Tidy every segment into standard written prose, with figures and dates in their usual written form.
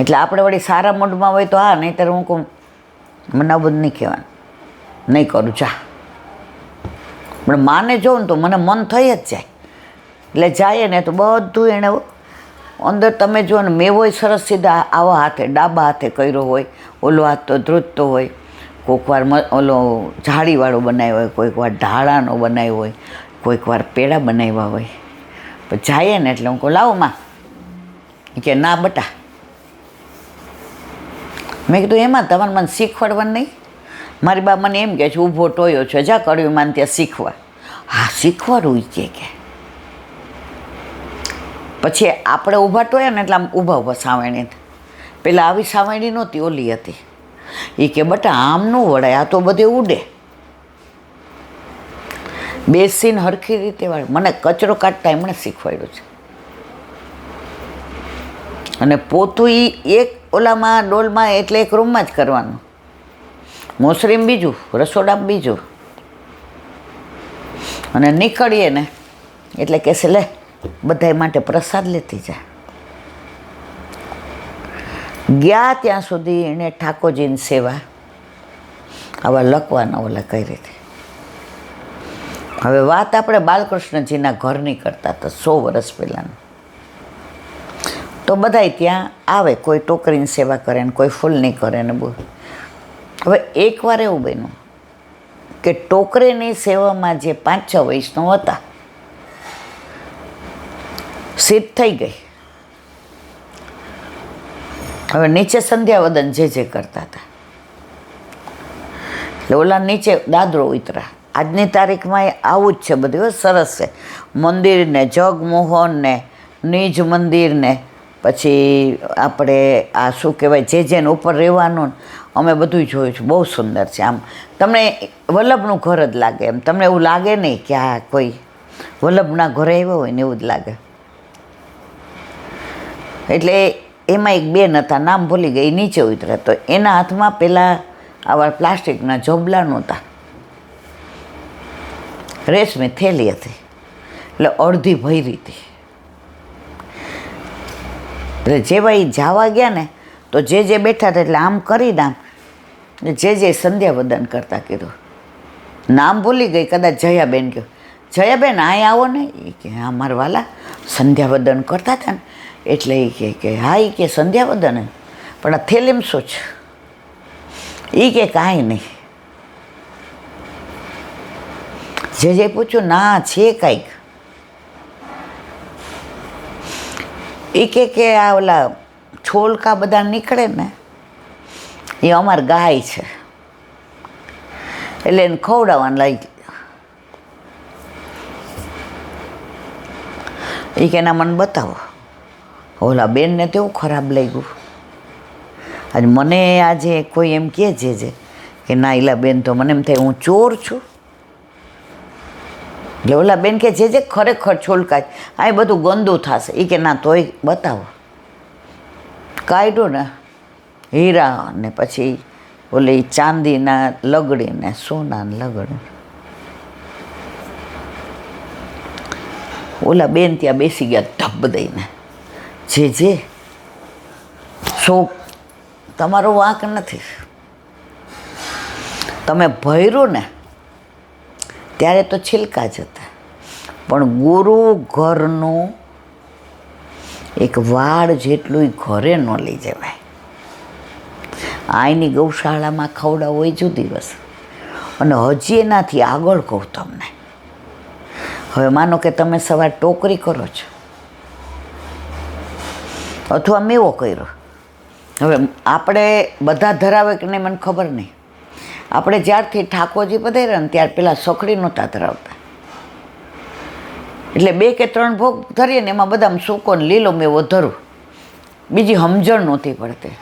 એટલે આપણે વળી સારા મૂડમાં હોય તો હા, નહીંતર હું કહું મને આ બધું નહીં કહેવાનું, નહીં કરું ચા. પણ માને જોઉં ને તો મને મન થઈ જ જાય. એટલે જાય ને તો બધું એણે અંદર તમે જુઓ ને, મેવો સરસ સીધા આવા હાથે ડાબા હાથે કર્યો હોય, ઓલો હાથ તો ધ્રુજતો હોય, કોઈક વાર ઓલો જાળીવાળો બનાવ્યો હોય, કોઈક વાર ઢાળાનો બનાવ્યો હોય, કોઈક વાર પેડા બનાવ્યા હોય. પણ જાય ને એટલે હું કહું લાવો માં, કે ના બટા. મેં કીધું એમાં તમારે મને શીખવાડવાનું નહીં? મારી બા મને એમ કહે છે ઊભો ટોયો છે, જા કર્યું માન ત્યાં શીખવા. હા શીખવાડવું કે પછી આપણે ઊભા ટોયા ને એટલે આમ ઊભા ઊભા સાવણી. પેલા આવી સાવણી નહોતી, ઓલી હતી. એ કે બટા આમ ન વળાય, આ તો બધે ઉડે. બેસીને હરખી રીતે વાળ. મને કચરો કાઢતા એમણે શીખવાડ્યું છે. અને પોતું એ એક ઓલામાં ડોલમાં એટલે એક રૂમમાં જ કરવાનું, મોસરીમ બીજું, રસોડામાં બીજું. અને નીકળીએ ને એટલે કહેશે લે બધાય માટે પ્રસાદ લેતી જાય. ગયા ત્યાં સુધી એણે ઠાકોરજીની સેવા આવા લખવાના ઓલા કરી હતી. હવે વાત આપણે બાલકૃષ્ણજીના ઘરની કરતા હતા 100 વર્ષ પહેલાંની. તો બધાય ત્યાં આવે, કોઈ ટોકરીની સેવા કરે ને કોઈ ફૂલની કરે ને બહુ. હવે એકવાર એવું બન્યું કે ટોકરીની સેવામાં જે 5-6 વૈષ્ણવ હતા, સિદ્ધ થઈ ગઈ. હવે નીચે સંધ્યાવદન જે કરતા હતા, એટલે ઓલા નીચે દાદરો ઉતરા. આજની તારીખમાં આવું જ છે બધું, સરસ છે. મંદિરને, જગમોહન ને, નિજ મંદિરને, પછી આપણે આ શું કહેવાય જેને ઉપર રહેવાનું, અમે બધું જોયું છે. બહુ સુંદર છે. આમ તમને વલ્લભનું ઘર જ લાગે. એમ તમને એવું લાગે નહીં કે આ કોઈ વલ્લભના ઘરે આવ્યો હોય ને એવું જ લાગે. એટલે એમાં એક બેન હતા, નામ ભૂલી ગઈ, નીચે ઉતર્યા. તો એના હાથમાં પેલા આવા પ્લાસ્ટિકના જોબલા નહોતા, રેશમી થેલી હતી, એટલે અડધી ભરી હતી. એટલે જેવા એ જવા ગયા ને તો જે બેઠા હતા એટલે આમ કરીને આમ જે સંધ્યાવદન કરતા કીધું. નામ ભૂલી ગઈ, કદાચ જયાબેન કહ્યું, જયાબેન અહીં આવો ને. એ કે હા મારા વાલા સંધ્યાવદન કરતા હતા ને એટલે એ કે હા. એ કે સંધ્યાવદન પણ આ થેલીમ શું છે? એ કે કાંઈ નહીં. જે પૂછ્યું ના છે કાંઈક. એ કે આ ઓલા છોલકા બધા નીકળે ને એ અમાર ગાય છે, એટલે એને ખવડાવવાનું લઈ ગઈ. એ કે ના મને બતાવો. ઓલા બેનને તેવું ખરાબ લાગ્યું. આજે મને આજે કોઈ એમ કહે છે કે ના એલા બેન તો મને એમ થાય હું ચોર છું. એટલે ઓલા બેન કે જે ખરેખર છોલકાય આ બધું ગંદુ થશે. એ કે ના તોય બતાવો. કાઢ્યો ને હીરા ને પછી ઓલી ચાંદીના લગડી ને સોનાના લગડી. ઓલા બેન ત્યાં બેસી ગયા ધબ દઈને. જે શોક તમારો વાંક નથી. તમે ભર્યું ને ત્યારે તો છિલકા જ હતા, પણ ગુરુ ઘરનું એક વાડ જેટલું ઘરે ન લઈ જવાય. આઈની ગૌશાળામાં ખવડાવો હોય જુદી વસ્તુ. અને હજી એનાથી આગળ કહું તમને. હવે માનો કે તમે સવાર ટોકરી કરો છો અથવા મેવો કર્યો. હવે આપણે બધા ધરાવે કે નહીં મને ખબર નહીં. આપણે જ્યારથી ઠાકોરજી પધાર્યા ને ત્યાર પહેલાં સખડી નહોતા ધરાવતા. એટલે 2 કે 3 ભોગ ધરીએ ને એમાં બધામાં સૂકો ને લીલો મેવો ધરું. બીજી સમજણ નહોતી પડતી.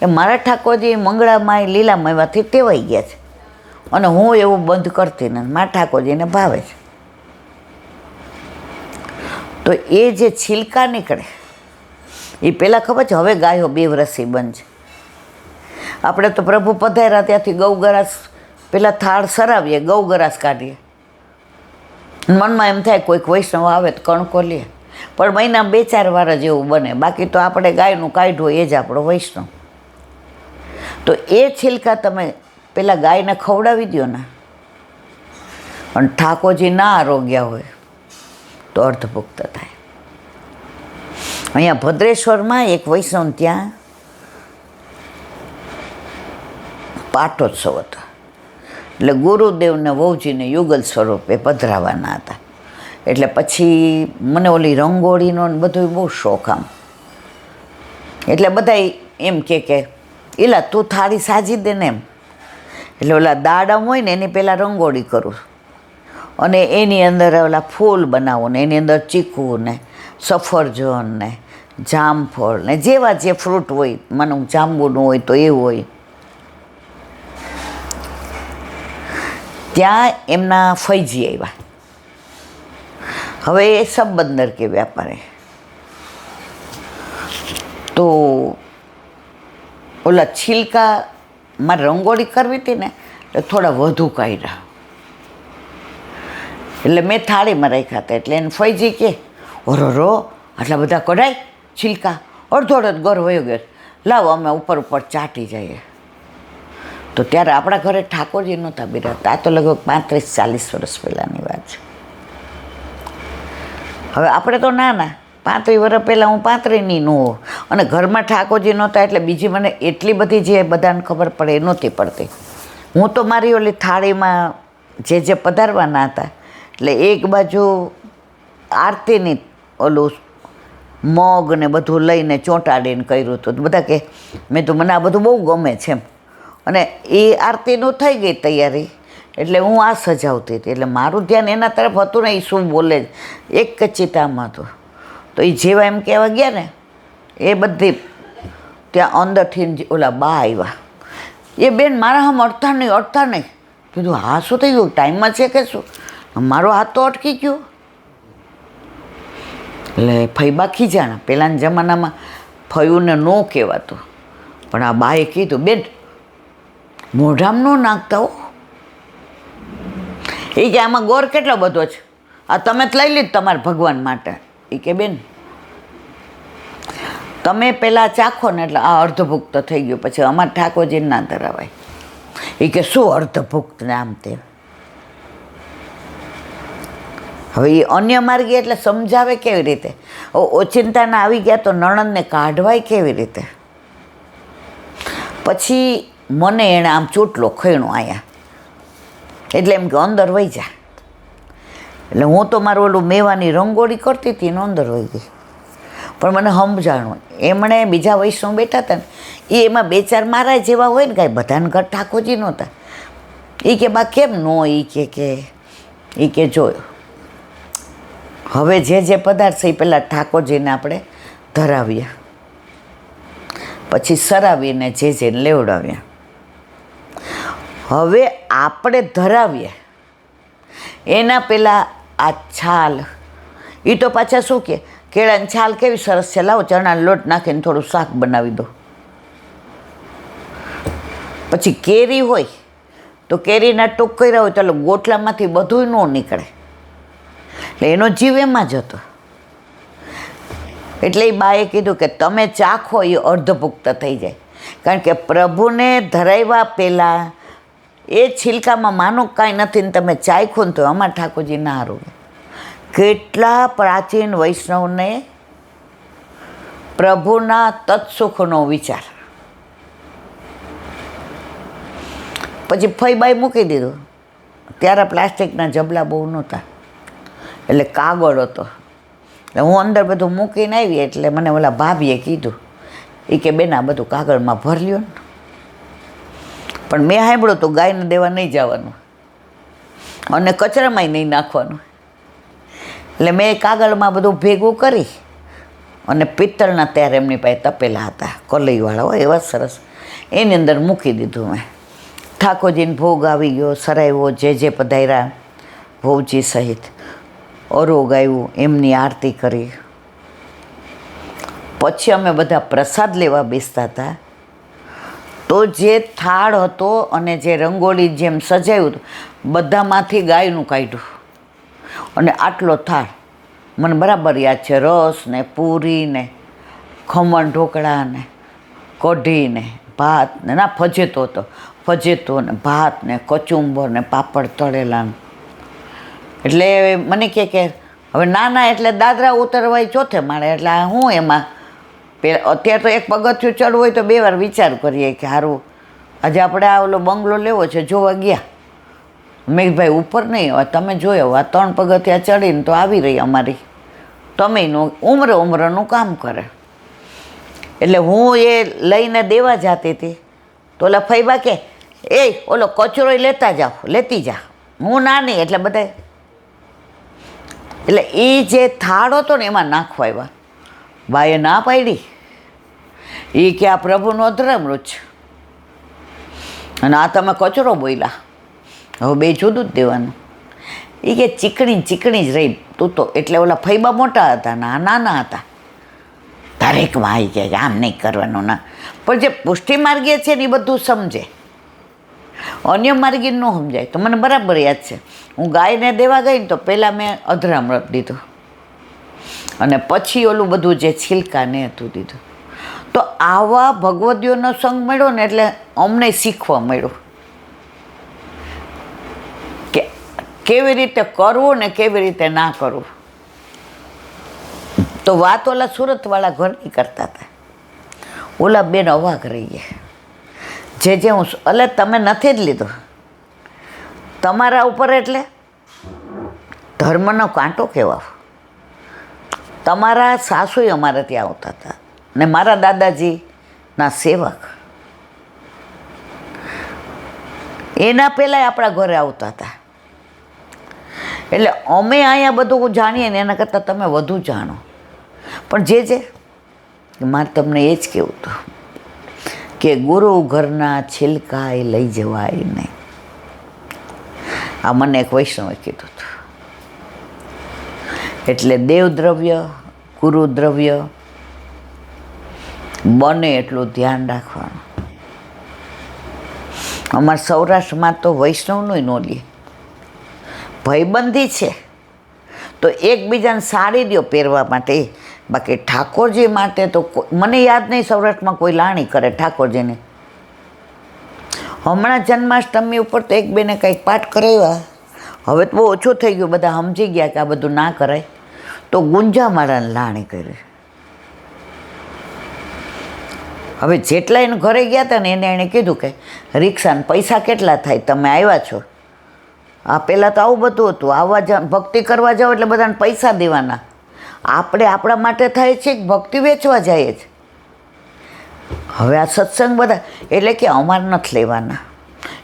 એ મારા ઠાકોરજી મંગળામાં લીલા મેવાથી ટેવાઈ ગયા છે અને હું એવું બંધ કરતી ને મારા ઠાકોરજીને ભાવે છે. તો એ જે છિલકા નીકળે એ પહેલાં ખબર છે. હવે ગાયો 2 વર્ષથી બંધ છે. આપણે તો પ્રભુ પધાર્યા ત્યાંથી ગૌગરાસ પેલા થાળ સરાવીએ, ગૌગરાસ કાઢીએ. મનમાં એમ થાય કોઈક વૈષ્ણવ આવે તો કણકો લે. પણ મહિના 2-4 વાર જ એવું બને, બાકી તો આપણે ગાયનું કાઢવું એ જ આપણો વૈષ્ણવ. તો એ છિલકા તમે પેલા ગાયને ખવડાવી દો ને, અને ઠાકોરજી ના આરોગ્યા હોય તો અર્ધભુક્ત થાય. અહીંયા ભદ્રેશ્વરમાં એક વૈષ્ણવ ત્યાં પાટોત્સવ હતો, એટલે ગુરુદેવને વહુજીને યુગલ સ્વરૂપે પધરાવાના હતા. એટલે પછી મને ઓલી રંગોળીનો ને બધો બહુ શોખ આમ, એટલે બધા એમ કે એલા તું થાળી સાજી દે ને એમ. એટલે ઓલા દાડમ હોય ને એની પહેલાં રંગોળી કરું, અને એની અંદર ઓલા ફૂલ બનાવું ને એની અંદર ચીકુ ને સફરજન ને જામફળ ને જેવા જે ફ્રૂટ હોય, મને જાંબુનું હોય તો એવું હોય. ત્યાં એમના ફૈજી આવ્યા. હવે એ સંબંદર કે વ્યાપારે, તો ઓલા છિલકામાં રંગોળી કરવી હતી ને એટલે થોડા વધુ કાઢ્યા, એટલે મેં થાળીમાં રાખ્યા હતા. એટલે એને ફૈજી કે રો આટલા બધા કઢાય છિલકા, અડધો અડધ ગર વયો ગયો, લાવો અમે ઉપર ઉપર ચાટી જઈએ. તો ત્યારે આપણા ઘરે ઠાકોરજી નહોતા બિરાજતા, આ તો લગભગ 35-40 વર્ષ પહેલાંની વાત છે. હવે આપણે તો નાના 35 વર્ષ પહેલાં હું 35ની ન હોઉં, અને ઘરમાં ઠાકોરજી નહોતા, એટલે બીજી મને એટલી બધી જે બધાને ખબર પડે એ નહોતી પડતી. હું તો મારી ઓલી થાળીમાં જે પધારવાના હતા, એટલે એક બાજુ આરતીની ઓલું મગ ને બધું લઈને ચોંટાડીને કર્યું હતું. બધા કે મેં તો મને આ બધું બહુ ગમે છે એમ, અને એ આરતીનું થઈ ગઈ તૈયારી, એટલે હું આ સજાવતી હતી. એટલે મારું ધ્યાન એના તરફ હતું ને, એ શું બોલે એક કચિતામાં હતું. તો એ જેવા એમ કહેવા ગયા ને, એ બધી ત્યાં અંદરથી ઓલા બા આવ્યા. એ બેન મારા હમ અડતા નહીં. કીધું હા શું થઈ ગયું, ટાઈમમાં છે કે શું? મારો હાથ તો અટકી ગયો. એટલે ફૈબા ખીજાણા. પહેલાંના જમાનામાં ફયુંને ન કહેવાતું, પણ આ બાએ કીધું બેન મોઢામાં ન નાખતા હો. એ કે આમાં ગોર કેટલો બધો છે, આ તમે જ લઈ લીધું તમારા ભગવાન માટે. એ કે બેન તમે પહેલાં ચાખો ને એટલે આ અર્ધભુક્ત થઈ ગયું, પછી અમારા ઠાકોરજીને ના ધરાવાય. એ કે શું અર્ધભુક્ત ને આમ તેમ. હવે એ અન્ય માર્ગી એટલે સમજાવે કેવી રીતે? ઓચિંતાના આવી ગયા તો નણંદને કાઢવાય કેવી રીતે? પછી મને એણે આમ ચોટલો ખૈણો આવ્યા, એટલે એમ કે અંદર વહી જા. એટલે હું તો મારું ઓલું મેવાની રંગોળી કરતી હતી ને અંદર વહી ગઈ. પણ મને સમજાણું, એમણે બીજા વૈષ્ણવ બેઠા હતા ને, એ એમાં 2-4 મારા જેવા હોય ને, કાંઈ બધાને ઘર ઠાકોરજી નહોતા. એ કે બા કેમ નો? એ કે જોયો હવે જે પદાર્થ છે એ પહેલાં ઠાકોરજીને આપણે ધરાવ્યા, પછી સરાવીને જેને લેવડાવ્યા. હવે આપણે ધરાવીએ એના પહેલાં આ છાલ, એ તો પાછા શું કે કેળાની છાલ કેવી સરસ છે, લાવો ચણાનો લોટ નાખીને થોડું શાક બનાવી દો. પછી કેરી હોય તો કેરીના ટૂંક કર્યા હોય તો ગોટલામાંથી બધું ન નીકળે, એટલે એનો જીવ એમાં જ હતો. એટલે એ બાએ કીધું કે તમે ચાખો એ અર્ધભુક્ત થઈ જાય, કારણ કે પ્રભુને ધરાવ્યા પહેલાં એ છિલકામાં માનો કાંઈ નથી ને તમે ચાખ્યું ને તો અમારા ઠાકોરજી ના હારું. કેટલા પ્રાચીન વૈષ્ણવને પ્રભુના તત્સુખનો વિચાર. પછી ફઈબાઈ મૂકી દીધું. ત્યારે પ્લાસ્ટિકના જબલા બહુ નહોતા, એટલે કાગળ હતો. એટલે હું અંદર બધું મૂકીને આવી, એટલે મને ઓલા ભાભીએ કીધું, એ કે બેન આ બધું કાગળમાં ભરી લ્યો ને. પણ મેં સાંભળ્યું તો ગાયને દેવા નહીં જવાનું અને કચરામાંય નહીં નાખવાનું. એટલે મેં કાગળમાં બધું ભેગું કરી અને પિત્તળના ત્યારે એમની પાસે તપેલા હતા કલઈવાળા હોય એવા સરસ, એની અંદર મૂકી દીધું મેં. ઠાકોરજીને ભોગ આવી ગયો, સરાવ્યો, જે પધાર્યા ભોજી સહિત અરો ગાયું, એમની આરતી કરી. પછી અમે બધા પ્રસાદ લેવા બેસતા હતા. તો જે થાળ હતો અને જે રંગોળી જેમ સજાવ્યું હતું, બધામાંથી ગાયનું કાઢ્યું અને આટલો થાળ મને બરાબર યાદ છે. રસ ને પૂરી ને ખમણ ઢોકળા ને કઢી ને ભાત ને ના ફજેતો ને ભાત ને કચુંબર ને પાપડ તળેલા ને. એટલે મને કે હવે નાના એટલે દાદરા ઉતરવાય ચોથે માળે, એટલે હું એમાં અત્યારે તો એક પગથિયું ચડવું હોય તો 2 વાર વિચાર કરીએ કે સારું આજે આપણે આ ઓલો બંગલો લેવો છે, જોવા ગયા. મેં ભાઈ ઉપર નહીં, હવે તમે જોયો આ 3 પગથિયા ચડીને તો આવી રહી અમારી, તમેનું ઉમરનું કામ કરે. એટલે હું એ લઈને દેવા જતી હતી તો ઓલા ફઈબા કે ઓલો કચરો લેતી જા. હું નાની એટલે બધા, એટલે એ જે થાળ હતો ને એમાં નાખવા આવ્યા. બાએ ના પાડી, એ કે આ પ્રભુનો અધરામૃત છે અને આ તમે કચરો બોલ્યા, હવે 2 જુદું જ દેવાનું. એ કે ચીકણી જ રહી તું તો. એટલે ઓલા ફઈબા મોટા હતા ને આ નાના હતા. દરેકમાં આવી જાય આમ નહીં કરવાનું ના, પણ જે પુષ્ટિ માર્ગીય છે ને એ બધું સમજે, અન્ય માર્ગી ન સમજાય. તો મને બરાબર યાદ છે, હું ગાયને દેવા ગઈ ને તો પહેલાં મેં અધરામૃત દીધું અને પછી ઓલું બધું જે છિલકાને હતું દીધું. તો આવા ભગવદીઓનો સંગ મળ્યો ને એટલે અમને શીખવા મળ્યું કે કેવી રીતે કરવું ને કેવી રીતે ના કરવું. તો વાત ઓલા સુરતવાળા ઘરની કરતા હતા, ઓલા બેન અવાક રહી ગયા. જે હું એટલે તમે નથી જ લીધો તમારા ઉપર, એટલે ધર્મનો કાંટો કહેવાય. તમારા સાસુએ અમારે ત્યાં આવતા હતા ને મારા દાદાજીના સેવક એના પહેલાંય આપણા ઘરે આવતા હતા. એટલે અમે અહીંયા બધું જાણીએ ને એના કરતાં તમે વધુ જાણો. પણ મારે તમને એ જ કહેવું હતું કે ગુરુ ઘરના છિલકા એ લઈ જવાય નહીં. આ મને એક વૈષ્ણવે કીધું હતું. એટલે દેવદ્રવ્ય ગુરુદ્રવ્ય બને એટલું ધ્યાન રાખવાનું. અમારા સૌરાષ્ટ્રમાં તો વૈષ્ણવનું ન લે, ભયબંધી છે તો એકબીજાને સાડી દો પહેરવા માટે, બાકી ઠાકોરજી માટે તો મને યાદ નહીં સૌરાષ્ટ્રમાં કોઈ લાણી કરે ઠાકોરજીને. હમણાં જન્માષ્ટમી ઉપર તો એક બેને કંઈક પાઠ કરાવ્યા, હવે તો બહુ ઓછું થઈ ગયું, બધા સમજી ગયા કે આ બધું ના કરાય, તો ગુંજામાળાને લાણી કરી. હવે જેટલા એને ઘરે ગયા હતા ને એણે કીધું કે રિક્ષાને પૈસા કેટલા થાય, તમે આવ્યા છો. આ પહેલાં તો આવું બધું હતું, આવવા ભક્તિ કરવા જાઓ એટલે બધાને પૈસા દેવાના. આપણે આપણા માટે થાય છે કે ભક્તિ વેચવા જાય છે. હવે આ સત્સંગ બધા એટલે કે અમારે નથી લેવાના.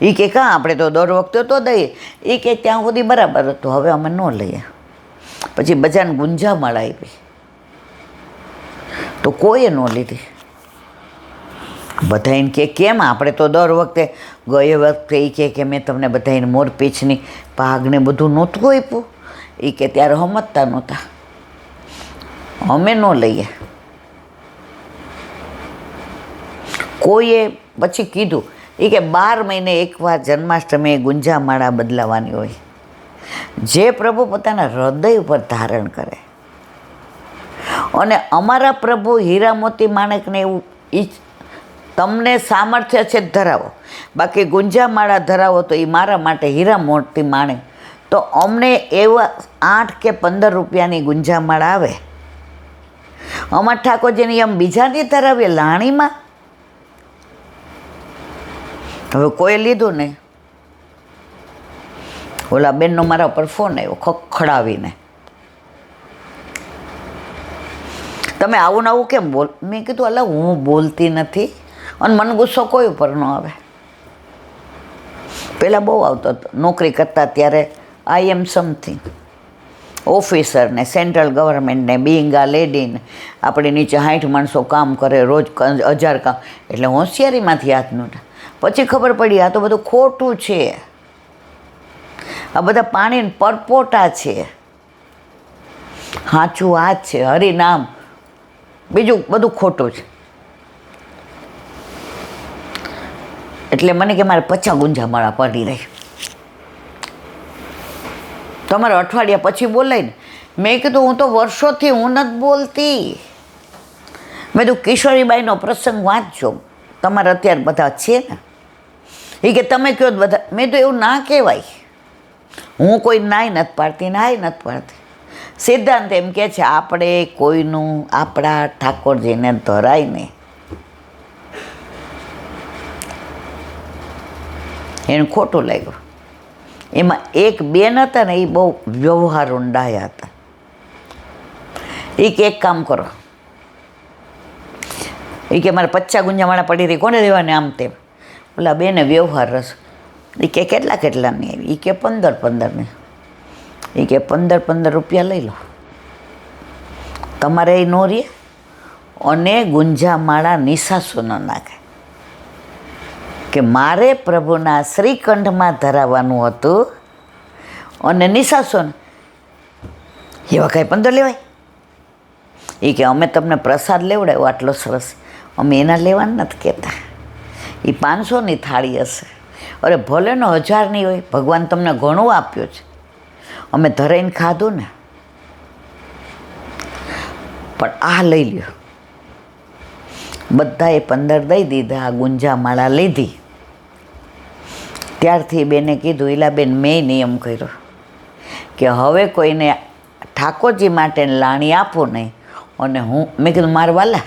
એ કે કાં આપણે તો દર વખતે તો દઈએ, એ કે ત્યાં સુધી બરાબર હતું, હવે અમે ન લઈએ. પછી બધાને ગુંજામાળા આપી તો કોઈએ ન લીધી. બધા એને કે કેમ આપણે તો દર વખતે ગયે વખતે એ કે મેં તમને બધાને મોરપીંછની પાઘને બધું નહોતું આપ્યું. એ કે ત્યારે સમજતા નહોતા, અમે ન લઈએ. કોઈએ પછી કીધું એ કે 12 મહિને એકવાર જન્માષ્ટમી ગુંજામાળા બદલાવાની હોય. જે પ્રભુ પોતાના હૃદય ઉપર ધારણ કરે. અને અમારા પ્રભુ હીરા મોતી માણેકને એવું તમને સામર્થ્ય છે ધરાવો, બાકી ગુંજામાળા ધરાવો તો એ મારા માટે હીરા મોતી માણેક. તો અમને એવા 8 કે 15 રૂપિયાની ગુંજામાળા આવે. અમાર ઠાકોરજીની એમ બીજાની ધરાવીએ લાણીમાં. હવે કોઈ લીધું ને, ઓલા બેનનો મારા ઉપર ફોન આવ્યો ખખડાવીને, તમે આવું ને આવું કેમ બોલ. મેં કીધું અલા હું બોલતી નથી અને મને ગુસ્સો કોઈ ઉપર ન આવે. પહેલાં બહુ આવતો હતો નોકરી કરતા ત્યારે. આઈ એમ સમથિંગ ઓફિસરને સેન્ટ્રલ ગવર્મેન્ટને બિંગ આ લેડીને આપણી નીચે 60 માણસો કામ કરે, રોજ 1000 કામ. એટલે હોશિયારીમાંથી હાથ નહોતા. પછી ખબર પડી આ તો બધું ખોટું છે, આ બધા પાણીને પરપોટા છે. સાચું આ જ છે, હરિનામ, બીજું બધું ખોટું છે. એટલે મને કે મારે 50 ગુંજામાળા પડી રહી. તમારે અઠવાડિયા પછી બોલાય ને મેં કીધું હું તો વર્ષોથી હું નથી બોલતી. મેં કીધું કિશોરીબાઈનો પ્રસંગ વાંચજો, તમારે અત્યારે બધા છે ને. એ કે તમે કહો બધા. મેં તો એવું ના કહેવાય. હું કોઈ નાય નથી પાડતી, નાય નથી પાડતી. સિદ્ધાંત એમ કે છે આપણે કોઈનું આપણા ઠાકોરજીને ધરાય ને. એને ખોટું લાગ્યું. એમાં એક બેન હતા ને, એ બહુ વ્યવહાર ઊંડાયા હતા. એ કે એક કામ કરો, એ કે મારે 50 ગુંજામાળા પડી રહી, કોને દેવાને આમ તેમ. ઓલા બેને વ્યવહાર રસ. એ કે કેટલાની આવી? એ કે 15 એ કે 15 રૂપિયા લઈ લો, તમારે એ નો રે. અને ગુંજામાળા નિશાસો ન નાખે કે મારે પ્રભુના શ્રીકંઠમાં ધરાવવાનું હતું અને નિશાસો એવા કાંઈ 15 લેવાય? એ કે અમે તમને પ્રસાદ લેવડાવ્યો આટલો સરસ, અમે એના લેવાનું નથી કહેતા. એ 500ની થાળી હશે. અરે ભલે ને 1000ની હોય, ભગવાન તમને ઘણું આપ્યું છે, અમે ધરાઈને ખાધું ને. પણ આ લઈ લ્યો. બધાએ 15 દઈ દીધા, આ ગુંજામાળા લીધી. ત્યારથી બેને કીધું, ઈલાબેન મેં નિયમ કર્યો કે હવે કોઈને ઠાકોરજી માટે લાણી આપું નહીં. અને મેં કીધું મારા વાલા,